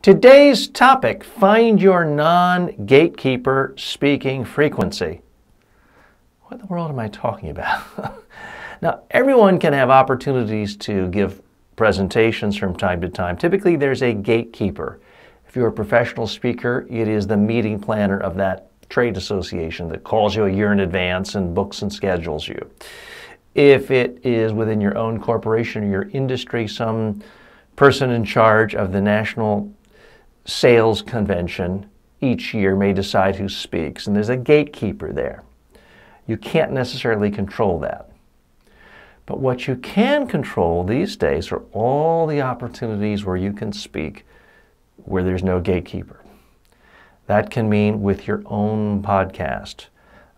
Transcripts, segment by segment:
Today's topic, find your non-gatekeeper speaking frequency. What in the world am I talking about? Now, everyone can have opportunities to give presentations from time to time. Typically, there's a gatekeeper. If you're a professional speaker, it is the meeting planner of that trade association that calls you a year in advance and books and schedules you. If it is within your own corporation or your industry, some person in charge of the national sales convention each year may decide who speaks, and there's a gatekeeper there. You can't necessarily control that. But what you can control these days are all the opportunities where you can speak where there's no gatekeeper. That can mean with your own podcast.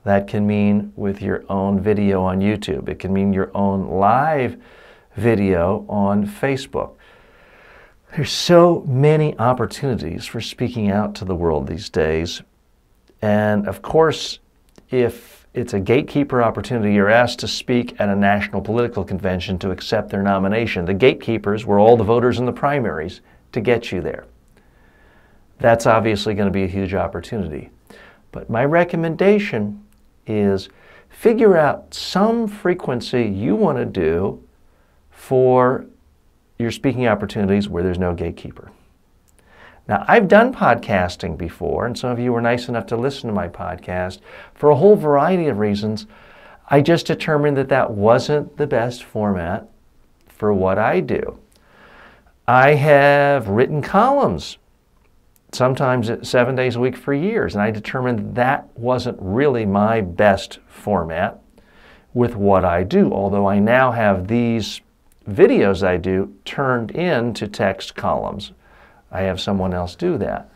That can mean with your own video on YouTube. It can mean your own live video on Facebook. There's so many opportunities for speaking out to the world these days. And of course, if it's a gatekeeper opportunity, you're asked to speak at a national political convention to accept their nomination. The gatekeepers were all the voters in the primaries to get you there. That's obviously going to be a huge opportunity. But my recommendation is figure out some frequency you want to do for your speaking opportunities where there's no gatekeeper. Now, I've done podcasting before, and some of you were nice enough to listen to my podcast. For a whole variety of reasons, I just determined that that wasn't the best format for what I do. I have written columns, sometimes 7 days a week for years, and I determined that wasn't really my best format with what I do, although I now have these videos I do turned into text columns. I have someone else do that.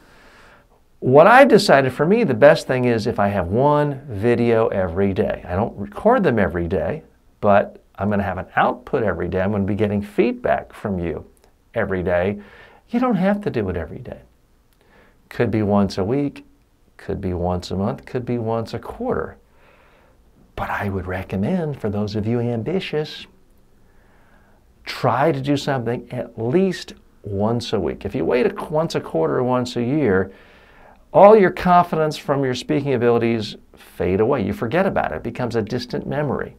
What I've decided for me, the best thing is if I have one video every day. I don't record them every day, but I'm going to have an output every day. I'm going to be getting feedback from you every day. You don't have to do it every day. Could be once a week, could be once a month, could be once a quarter. But I would recommend, for those of you ambitious, try to do something at least once a week. If you wait once a quarter or once a year, all your confidence from your speaking abilities fade away. You forget about it. It becomes a distant memory.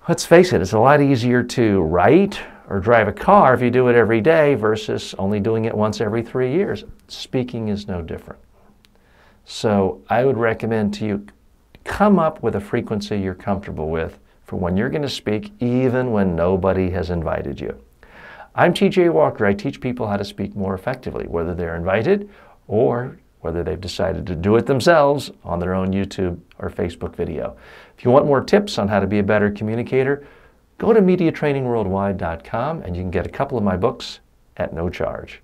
Let's face it, it's a lot easier to write or drive a car if you do it every day versus only doing it once every 3 years. Speaking is no different. So I would recommend to you come up with a frequency you're comfortable with for when you're going to speak, even when nobody has invited you. I'm TJ Walker. I teach people how to speak more effectively, whether they're invited or whether they've decided to do it themselves on their own YouTube or Facebook video. If you want more tips on how to be a better communicator, go to MediaTrainingWorldwide.com and you can get a couple of my books at no charge.